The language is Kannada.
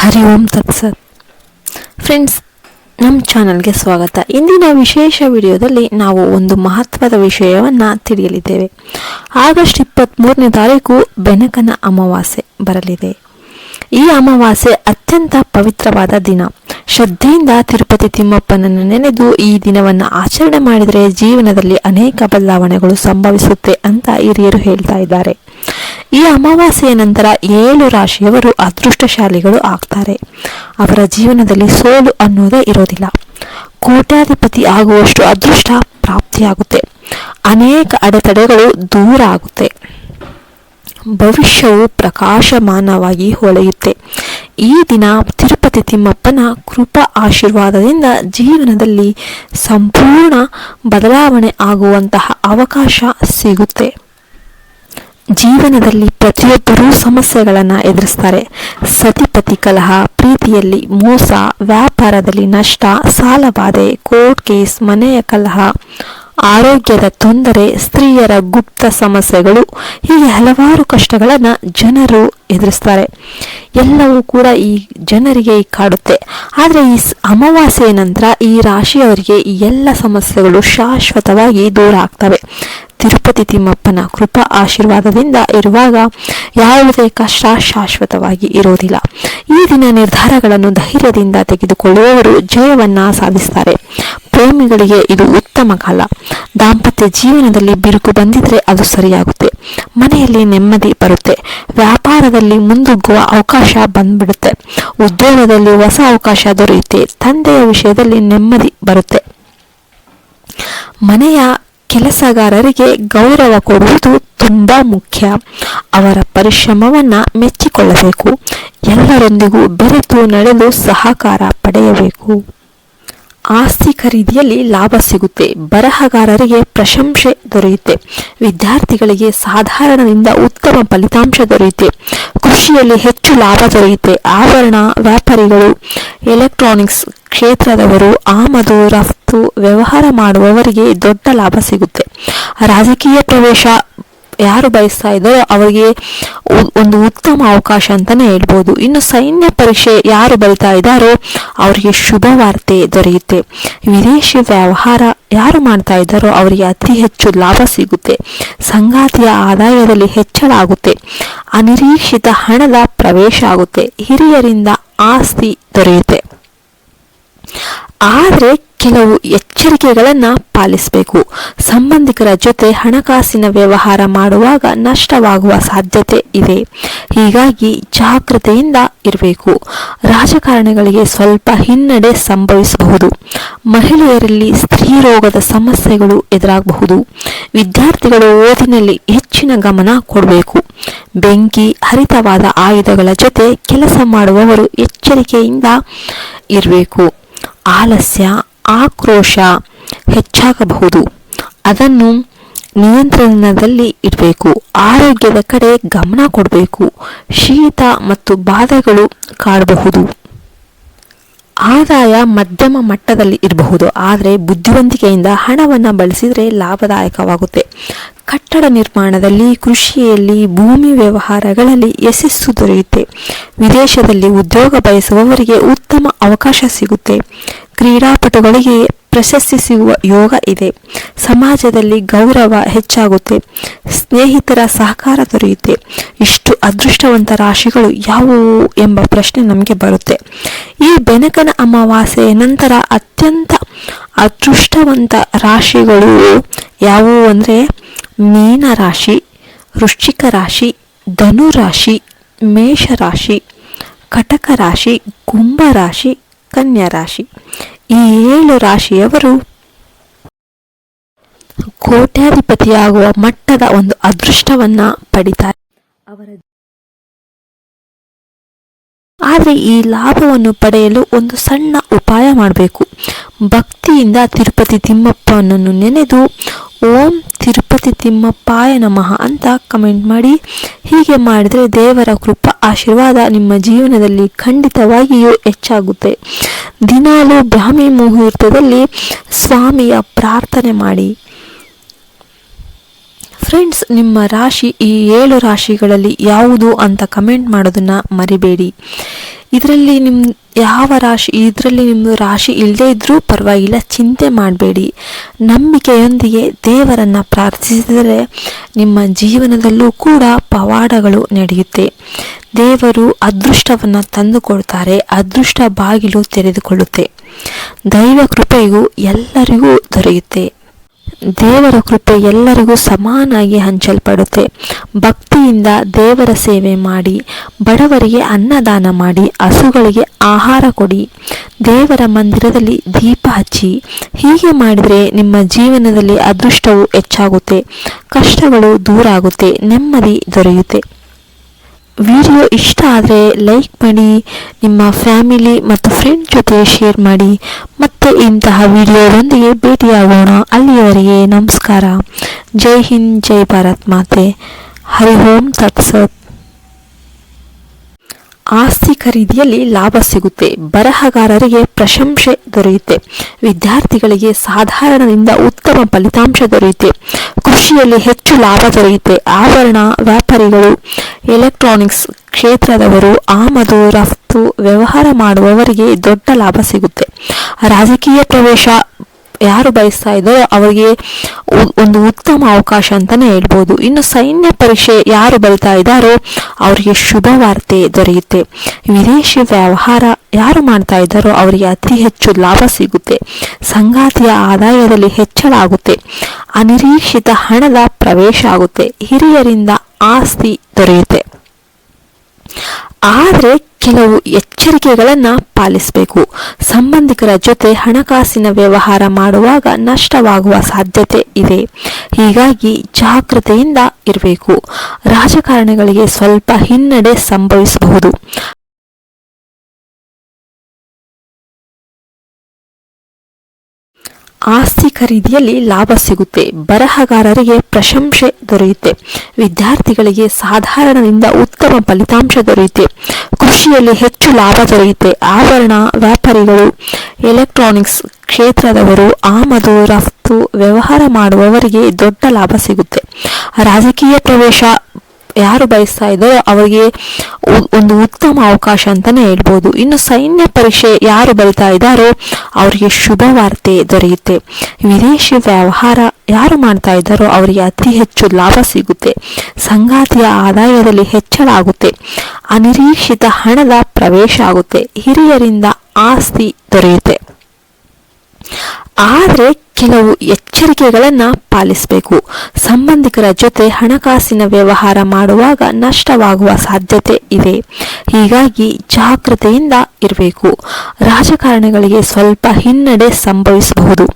ಹರಿ ಓಂ ತತ್ಸತ್. ಫ್ರೆಂಡ್ಸ್, ನಮ್ಮ ಚಾನಲ್ಗೆ ಸ್ವಾಗತ. ಇಂದಿನ ವಿಶೇಷ ವಿಡಿಯೋದಲ್ಲಿ ನಾವು ಒಂದು ಮಹತ್ವದ ವಿಷಯವನ್ನು ತಿಳಿಯಲಿದ್ದೇವೆ. ಆಗಸ್ಟ್ 23ನೇ ತಾರೀಕು ಬೆನಕನ ಅಮಾವಾಸ್ಯೆ ಬರಲಿದೆ. ಈ ಅಮಾವಾಸ್ಯೆ ಅತ್ಯಂತ ಪವಿತ್ರವಾದ ದಿನ. ಶ್ರದ್ಧೆಯಿಂದ ತಿರುಪತಿ ತಿಮ್ಮಪ್ಪನನ್ನು ನೆನೆದು ಈ ದಿನವನ್ನು ಆಚರಣೆ ಮಾಡಿದರೆ ಜೀವನದಲ್ಲಿ ಅನೇಕ ಬದಲಾವಣೆಗಳು ಸಂಭವಿಸುತ್ತೆ ಅಂತ ಹಿರಿಯರು ಹೇಳ್ತಾ ಇದ್ದಾರೆ. ಈ ಅಮಾವಾಸ್ಯೆಯ ನಂತರ 7 ರಾಶಿಯವರು ಅದೃಷ್ಟಶಾಲಿಗಳು ಆಗ್ತಾರೆ. ಅವರ ಜೀವನದಲ್ಲಿ ಸೋಲು ಅನ್ನೋದೇ ಇರೋದಿಲ್ಲ. ಕೋಟ್ಯಾಧಿಪತಿ ಆಗುವಷ್ಟು ಅದೃಷ್ಟ ಪ್ರಾಪ್ತಿಯಾಗುತ್ತೆ. ಅನೇಕ ಅಡೆತಡೆಗಳು ದೂರ ಆಗುತ್ತೆ. ಭವಿಷ್ಯವು ಪ್ರಕಾಶಮಾನವಾಗಿ ಹೊಳೆಯುತ್ತೆ. ಈ ದಿನ ತಿರುಪತಿ ತಿಮ್ಮಪ್ಪನ ಕೃಪಾ ಆಶೀರ್ವಾದದಿಂದ ಜೀವನದಲ್ಲಿ ಸಂಪೂರ್ಣ ಬದಲಾವಣೆ ಆಗುವಂತಹ ಅವಕಾಶ ಸಿಗುತ್ತೆ. ಜೀವನದಲ್ಲಿ ಪ್ರತಿಯೊಬ್ಬರೂ ಸಮಸ್ಯೆಗಳನ್ನು ಎದುರಿಸ್ತಾರೆ. ಸತಿಪತಿ ಕಲಹ, ಪ್ರೀತಿಯಲ್ಲಿ ಮೋಸ, ವ್ಯಾಪಾರದಲ್ಲಿ ನಷ್ಟ, ಸಾಲಬಾಧೆ, ಕೋರ್ಟ್ ಕೇಸ್, ಮನೆಯ ಕಲಹ, ಆರೋಗ್ಯದ ತೊಂದರೆ, ಸ್ತ್ರೀಯರ ಗುಪ್ತ ಸಮಸ್ಯೆಗಳು, ಹೀಗೆ ಹಲವಾರು ಕಷ್ಟಗಳನ್ನು ಜನರು ಎದುರಿಸ್ತಾರೆ. ಎಲ್ಲವೂ ಕೂಡ ಈ ಜನರಿಗೆ ಕಾಡುತ್ತೆ. ಆದರೆ ಈ ಅಮಾವಾಸ್ಯೆಯ ನಂತರ ಈ ರಾಶಿಯವರಿಗೆ ಈ ಎಲ್ಲ ಸಮಸ್ಯೆಗಳು ಶಾಶ್ವತವಾಗಿ ದೂರ ಆಗ್ತವೆ. ತಿರುಪತಿ ತಿಮ್ಮಪ್ಪನ ಕೃಪಾ ಆಶೀರ್ವಾದದಿಂದ ಇರುವಾಗ ಯಾವುದೇ ಕಷ್ಟ ಶಾಶ್ವತವಾಗಿ ಇರೋದಿಲ್ಲ. ಈ ದಿನ ನಿರ್ಧಾರಗಳನ್ನು ಧೈರ್ಯದಿಂದ ತೆಗೆದುಕೊಳ್ಳುವವರು ಜಯವನ್ನ ಸಾಧಿಸ್ತಾರೆ. ಪ್ರೇಮಿಗಳಿಗೆ ಇದು ಉತ್ತಮ ಕಾಲ. ದಾಂಪತ್ಯ ಜೀವನದಲ್ಲಿ ಬಿರುಕು ಬಂದಿದ್ರೆ ಅದು ಸರಿಯಾಗುತ್ತೆ. ಮನೆಯಲ್ಲಿ ನೆಮ್ಮದಿ ಬರುತ್ತೆ. ವ್ಯಾಪಾರದಲ್ಲಿ ಮುಂದುಗ್ಗುವ ಅವಕಾಶ ಬಂದ್ಬಿಡುತ್ತೆ. ಉದ್ಯೋಗದಲ್ಲಿ ಹೊಸ ಅವಕಾಶ ದೊರೆಯುತ್ತೆ. ತಂದೆಯ ವಿಷಯದಲ್ಲಿ ನೆಮ್ಮದಿ ಬರುತ್ತೆ. ಮನೆಯ ಕೆಲಸಗಾರರಿಗೆ ಗೌರವ ಕೊಡುವುದು ತುಂಬಾ ಮುಖ್ಯ. ಅವರ ಪರಿಶ್ರಮವನ್ನ ಮೆಚ್ಚಿಕೊಳ್ಳಬೇಕು. ಎಲ್ಲರೊಂದಿಗೂ ಬೆರೆತು ನಡೆದು ಸಹಕಾರ ಪಡೆಯಬೇಕು. ಆಸ್ತಿ ಖರೀದಿಯಲ್ಲಿ ಲಾಭ ಸಿಗುತ್ತೆ. ಬರಹಗಾರರಿಗೆ ಪ್ರಶಂಸೆ ದೊರೆಯುತ್ತೆ. ವಿದ್ಯಾರ್ಥಿಗಳಿಗೆ ಸಾಧಾರಣದಿಂದ ಉತ್ತಮ ಫಲಿತಾಂಶ ದೊರೆಯುತ್ತೆ. ಕೃಷಿಯಲ್ಲಿ ಹೆಚ್ಚು ಲಾಭ ದೊರೆಯುತ್ತೆ. ಆಭರಣ ವ್ಯಾಪಾರಿಗಳು, ಎಲೆಕ್ಟ್ರಾನಿಕ್ಸ್ ಕ್ಷೇತ್ರದವರು, ಆಮದು ರಫ್ತು ವ್ಯವಹಾರ ಮಾಡುವವರಿಗೆ ದೊಡ್ಡ ಲಾಭ ಸಿಗುತ್ತೆ. ರಾಜಕೀಯ ಪ್ರವೇಶ ಯಾರು ಬಯಸ್ತಾ ಇದ್ದಾರೋ ಅವರಿಗೆ ಒಂದು ಉತ್ತಮ ಅವಕಾಶ ಅಂತಾನೆ ಹೇಳ್ಬೋದು. ಇನ್ನು ಸೈನ್ಯ ಪರೀಕ್ಷೆ ಯಾರು ಬರಿತಾ ಇದ್ದಾರೋ ಅವರಿಗೆ ಶುಭ ವಾರ್ತೆ ದೊರೆಯುತ್ತೆ. ವಿದೇಶಿ ವ್ಯವಹಾರ ಯಾರು ಮಾಡ್ತಾ ಇದ್ದಾರೋ ಅವರಿಗೆ ಅತಿ ಹೆಚ್ಚು ಲಾಭ ಸಿಗುತ್ತೆ. ಸಂಗಾತಿಯ ಆದಾಯದಲ್ಲಿ ಹೆಚ್ಚಳ ಆಗುತ್ತೆ. ಅನಿರೀಕ್ಷಿತ ಹಣದ ಪ್ರವೇಶ ಆಗುತ್ತೆ. ಹಿರಿಯರಿಂದ ಆಸ್ತಿ ದೊರೆಯುತ್ತೆ. ಆದರೆ ಕೆಲವು ಎಚ್ಚರಿಕೆಗಳನ್ನು ಪಾಲಿಸಬೇಕು. ಸಂಬಂಧಿಕರ ಜೊತೆ ಹಣಕಾಸಿನ ವ್ಯವಹಾರ ಮಾಡುವಾಗ ನಷ್ಟವಾಗುವ ಸಾಧ್ಯತೆ ಇದೆ. ಹೀಗಾಗಿ ಜಾಗೃತೆಯಿಂದ ಇರಬೇಕು. ರಾಜಕಾರಣಿಗಳಿಗೆ ಸ್ವಲ್ಪ ಹಿನ್ನಡೆ ಸಂಭವಿಸಬಹುದು. ಮಹಿಳೆಯರಲ್ಲಿ ಸ್ತ್ರೀ ರೋಗದ ಸಮಸ್ಯೆಗಳು ಎದುರಾಗಬಹುದು. ವಿದ್ಯಾರ್ಥಿಗಳು ಓದಿನಲ್ಲಿ ಹೆಚ್ಚಿನ ಗಮನ ಕೊಡಬೇಕು. ಬೆಂಕಿ, ಹರಿತವಾದ ಆಯುಧಗಳ ಜೊತೆ ಕೆಲಸ ಮಾಡುವವರು ಎಚ್ಚರಿಕೆಯಿಂದ ಇರಬೇಕು. ಆಲಸ್ಯ, ಆಕ್ರೋಶ ಹೆಚ್ಚಾಗಬಹುದು. ಅದನ್ನು ನಿಯಂತ್ರಣದಲ್ಲಿ ಇಡಬೇಕು. ಆರೋಗ್ಯದ ಕಡೆ ಗಮನ ಕೊಡಬೇಕು. ಶೀತ ಮತ್ತು ಬಾಧೆಗಳು ಕಾಡಬಹುದು. ಆದಾಯ ಮಧ್ಯಮ ಮಟ್ಟದಲ್ಲಿ ಇರಬಹುದು. ಆದರೆ ಬುದ್ಧಿವಂತಿಕೆಯಿಂದ ಹಣವನ್ನು ಬಳಸಿದರೆ ಲಾಭದಾಯಕವಾಗುತ್ತೆ. ಕಟ್ಟಡ ನಿರ್ಮಾಣದಲ್ಲಿ, ಕೃಷಿಯಲ್ಲಿ, ಭೂಮಿ ವ್ಯವಹಾರಗಳಲ್ಲಿ ಯಶಸ್ಸು ದೊರೆಯುತ್ತೆ. ವಿದೇಶದಲ್ಲಿ ಉದ್ಯೋಗ ಬಯಸುವವರಿಗೆ ಉತ್ತಮ ಅವಕಾಶ ಸಿಗುತ್ತೆ. ಕ್ರೀಡಾಪಟುಗಳಿಗೆ ಪ್ರಶಸ್ತಿ ಸಿಗುವ ಯೋಗ ಇದೆ. ಸಮಾಜದಲ್ಲಿ ಗೌರವ ಹೆಚ್ಚಾಗುತ್ತೆ. ಸ್ನೇಹಿತರ ಸಹಕಾರ ದೊರೆಯುತ್ತೆ. ಇಷ್ಟು ಅದೃಷ್ಟವಂತ ರಾಶಿಗಳು ಯಾವುವು ಎಂಬ ಪ್ರಶ್ನೆ ನಮಗೆ ಬರುತ್ತೆ. ಈ ಬೆನಕನ ಅಮಾವಾಸ್ಯೆಯ ನಂತರ ಅತ್ಯಂತ ಅದೃಷ್ಟವಂತ ರಾಶಿಗಳು ಯಾವುವು ಅಂದರೆ ಮೀನ ರಾಶಿ, ವೃಶ್ಚಿಕ ರಾಶಿ, ಧನು ರಾಶಿ, ಮೇಷ ರಾಶಿ, ಕಟಕ ರಾಶಿ, ಕುಂಭ ರಾಶಿ, ಕನ್ಯಾ ರಾಶಿ. ಈ 7 ರಾಶಿಯವರು ಕೋಟ್ಯಾಧಿಪತಿಯಾಗುವ ಮಟ್ಟದ ಒಂದು ಅದೃಷ್ಟವನ್ನ ಪಡಿತಾರೆ. ಆದರೆ ಈ ಲಾಭವನ್ನು ಪಡೆಯಲು ಒಂದು ಸಣ್ಣ ಉಪಾಯ ಮಾಡಬೇಕು. ಭಕ್ತಿಯಿಂದ ತಿರುಪತಿ ತಿಮ್ಮಪ್ಪನನ್ನು ನೆನೆದು ಓಂ ತಿರುಪತಿ ತಿಮ್ಮಪ್ಪಾಯ ನಮಃ ಅಂತ ಕಮೆಂಟ್ ಮಾಡಿ. ಹೀಗೆ ಮಾಡಿದರೆ ದೇವರ ಕೃಪಾ ಆಶೀರ್ವಾದ ನಿಮ್ಮ ಜೀವನದಲ್ಲಿ ಖಂಡಿತವಾಗಿಯೂ ಹೆಚ್ಚಾಗುತ್ತೆ. ದಿನಾಲೂ ಬ್ರಾಹ್ಮಿ ಮುಹೂರ್ತದಲ್ಲಿ ಸ್ವಾಮಿಯ ಪ್ರಾರ್ಥನೆ ಮಾಡಿ. ಫ್ರೆಂಡ್ಸ್, ನಿಮ್ಮ ರಾಶಿ ಈ 7 ರಾಶಿಗಳಲ್ಲಿ ಯಾವುದು ಅಂತ ಕಮೆಂಟ್ ಮಾಡೋದನ್ನ ಮರಿಬೇಡಿ. ಇದರಲ್ಲಿ ನಿಮ್ಮದು ರಾಶಿ ಇಲ್ಲದೇ ಇದ್ರೂ ಪರವಾಗಿಲ್ಲ, ಚಿಂತೆ ಮಾಡಬೇಡಿ. ನಂಬಿಕೆಯೊಂದಿಗೆ ದೇವರನ್ನು ಪ್ರಾರ್ಥಿಸಿದರೆ ನಿಮ್ಮ ಜೀವನದಲ್ಲೂ ಕೂಡ ಪವಾಡಗಳು ನಡೆಯುತ್ತೆ. ದೇವರು ಅದೃಷ್ಟವನ್ನು ತಂದುಕೊಡ್ತಾರೆ, ಅದೃಷ್ಟ ಬಾಗಿಲು ತೆರೆದುಕೊಳ್ಳುತ್ತೆ. ದೈವ ಕೃಪೆಯು ಎಲ್ಲರಿಗೂ ದೊರೆಯುತ್ತೆ. ದೇವರ ಕೃಪೆ ಎಲ್ಲರಿಗೂ ಸಮಾನಾಗಿ ಹಂಚಲ್ಪಡುತ್ತೆ. ಭಕ್ತಿಯಿಂದ ದೇವರ ಸೇವೆ ಮಾಡಿ, ಬಡವರಿಗೆ ಅನ್ನದಾನ ಮಾಡಿ, ಹಸುಗಳಿಗೆ ಆಹಾರ ಕೊಡಿ, ದೇವರ ಮಂದಿರದಲ್ಲಿ ದೀಪ ಹಚ್ಚಿ. ಹೀಗೆ ಮಾಡಿದರೆ ನಿಮ್ಮ ಜೀವನದಲ್ಲಿ ಅದೃಷ್ಟವು ಹೆಚ್ಚಾಗುತ್ತೆ, ಕಷ್ಟಗಳು ದೂರ ಆಗುತ್ತೆ, ನೆಮ್ಮದಿ ದೊರೆಯುತ್ತೆ. ವಿಡಿಯೋ ಇಷ್ಟ ಆದರೆ ಲೈಕ್ ಮಾಡಿ, ನಿಮ್ಮ ಫ್ಯಾಮಿಲಿ ಮತ್ತು ಫ್ರೆಂಡ್ ಜೊತೆ ಶೇರ್ ಮಾಡಿ. ಮತ್ತೆ ಇಂತಹ ವಿಡಿಯೋದೊಂದಿಗೆ ಭೇಟಿಯಾಗೋಣ. ಅಲ್ಲಿಯವರೆಗೆ ನಮಸ್ಕಾರ. ಜೈ ಹಿಂದ್, ಜೈ ಭಾರತ್ ಮಾತೆ. ಹರಿ ಓಂ ತತ್ಸತ್. ಆಸ್ತಿ ಖರೀದಿಯಲ್ಲಿ ಲಾಭ ಸಿಗುತ್ತೆ. ಬರಹಗಾರರಿಗೆ ಪ್ರಶಂಸೆ ದೊರೆಯುತ್ತೆ. ವಿದ್ಯಾರ್ಥಿಗಳಿಗೆ ಸಾಧಾರಣದಿಂದ ಉತ್ತಮ ಫಲಿತಾಂಶ ದೊರೆಯುತ್ತೆ. ಕೃಷಿಯಲ್ಲಿ ಹೆಚ್ಚು ಲಾಭ ದೊರೆಯುತ್ತೆ. ಆಭರಣ ವ್ಯಾಪಾರಿಗಳು, ಎಲೆಕ್ಟ್ರಾನಿಕ್ಸ್ ಕ್ಷೇತ್ರದವರು, ಆಮದು ರಫ್ತು ವ್ಯವಹಾರ ಮಾಡುವವರಿಗೆ ದೊಡ್ಡ ಲಾಭ ಸಿಗುತ್ತೆ. ರಾಜಕೀಯ ಪ್ರವೇಶ ಯಾರು ಬಯಸ್ತಾ ಇದ್ದಾರೋ ಅವರಿಗೆ ಒಂದು ಉತ್ತಮ ಅವಕಾಶ ಅಂತಾನೆ ಹೇಳ್ಬೋದು. ಇನ್ನು ಸೈನ್ಯ ಪರೀಕ್ಷೆ ಯಾರು ಬರಿತಾ ಇದ್ದಾರೋ ಅವರಿಗೆ ಶುಭ ವಾರ್ತೆ ದೊರೆಯುತ್ತೆ. ವಿದೇಶಿ ವ್ಯವಹಾರ ಯಾರು ಮಾಡ್ತಾ ಇದ್ದಾರೋ ಅವರಿಗೆ ಅತಿ ಹೆಚ್ಚು ಲಾಭ ಸಿಗುತ್ತೆ. ಸಂಗಾತಿಯ ಆದಾಯದಲ್ಲಿ ಹೆಚ್ಚಳ ಆಗುತ್ತೆ. ಅನಿರೀಕ್ಷಿತ ಹಣದ ಪ್ರವೇಶ ಆಗುತ್ತೆ. ಹಿರಿಯರಿಂದ ಆಸ್ತಿ ದೊರೆಯುತ್ತೆ. ಆದರೆ ಕೆಲವು ಎಚ್ಚರಿಕೆಗಳನ್ನು ಪಾಲಿಸಬೇಕು. ಸಂಬಂಧಿಕರ ಜೊತೆ ಹಣಕಾಸಿನ ವ್ಯವಹಾರ ಮಾಡುವಾಗ ನಷ್ಟವಾಗುವ ಸಾಧ್ಯತೆ ಇದೆ. ಹೀಗಾಗಿ ಜಾಗೃತೆಯಿಂದ ಇರಬೇಕು. ರಾಜಕಾರಣಿಗಳಿಗೆ ಸ್ವಲ್ಪ ಹಿನ್ನಡೆ ಸಂಭವಿಸಬಹುದು. ಆಸ್ತಿ ಖರೀದಿಯಲ್ಲಿ ಲಾಭ ಸಿಗುತ್ತೆ. ಬರಹಗಾರರಿಗೆ ಪ್ರಶಂಸೆ ದೊರೆಯುತ್ತೆ. ವಿದ್ಯಾರ್ಥಿಗಳಿಗೆ ಸಾಧಾರಣದಿಂದ ಉತ್ತಮ ಫಲಿತಾಂಶ ದೊರೆಯುತ್ತೆ. ಕೃಷಿಯಲ್ಲಿ ಹೆಚ್ಚು ಲಾಭ ದೊರೆಯುತ್ತೆ. ಆಭರಣ ವ್ಯಾಪಾರಿಗಳು, ಎಲೆಕ್ಟ್ರಾನಿಕ್ಸ್ ಕ್ಷೇತ್ರದವರು, ಆಮದು ರಫ್ತು ವ್ಯವಹಾರ ಮಾಡುವವರಿಗೆ ದೊಡ್ಡ ಲಾಭ ಸಿಗುತ್ತೆ. ರಾಜಕೀಯ ಪ್ರವೇಶ ಯಾರು ಬಯಸ್ತಾ ಇದ್ದಾರೋ ಅವರಿಗೆ ಒಂದು ಉತ್ತಮ ಅವಕಾಶ ಅಂತಾನೆ ಹೇಳ್ಬೋದು. ಇನ್ನು ಸೈನ್ಯ ಪರೀಕ್ಷೆ ಯಾರು ಬರಿತಾ ಇದ್ದಾರೋ ಅವರಿಗೆ ಶುಭ ವಾರ್ತೆ ದೊರೆಯುತ್ತೆ. ವಿದೇಶಿ ವ್ಯವಹಾರ ಯಾರು ಮಾಡ್ತಾ ಇದ್ದಾರೋ ಅವರಿಗೆ ಅತಿ ಹೆಚ್ಚು ಲಾಭ ಸಿಗುತ್ತೆ. ಸಂಗಾತಿಯ ಆದಾಯದಲ್ಲಿ ಹೆಚ್ಚಳ ಆಗುತ್ತೆ. ಅನಿರೀಕ್ಷಿತ ಹಣದ ಪ್ರವೇಶ ಆಗುತ್ತೆ. ಹಿರಿಯರಿಂದ ಆಸ್ತಿ ದೊರೆಯುತ್ತೆ. ಆದರೆ ಕೆಲವು ಎಚ್ಚರಿಕೆಗಳನ್ನು ಪಾಲಿಸಬೇಕು. ಸಂಬಂಧಿಕರ ಜೊತೆ ಹಣಕಾಸಿನ ವ್ಯವಹಾರ ಮಾಡುವಾಗ ನಷ್ಟವಾಗುವ ಸಾಧ್ಯತೆ ಇದೆ. ಹೀಗಾಗಿ ಜಾಗೃತೆಯಿಂದ ಇರಬೇಕು. ರಾಜಕಾರಣಿಗಳಿಗೆ ಸ್ವಲ್ಪ ಹಿನ್ನಡೆ ಸಂಭವಿಸಬಹುದು.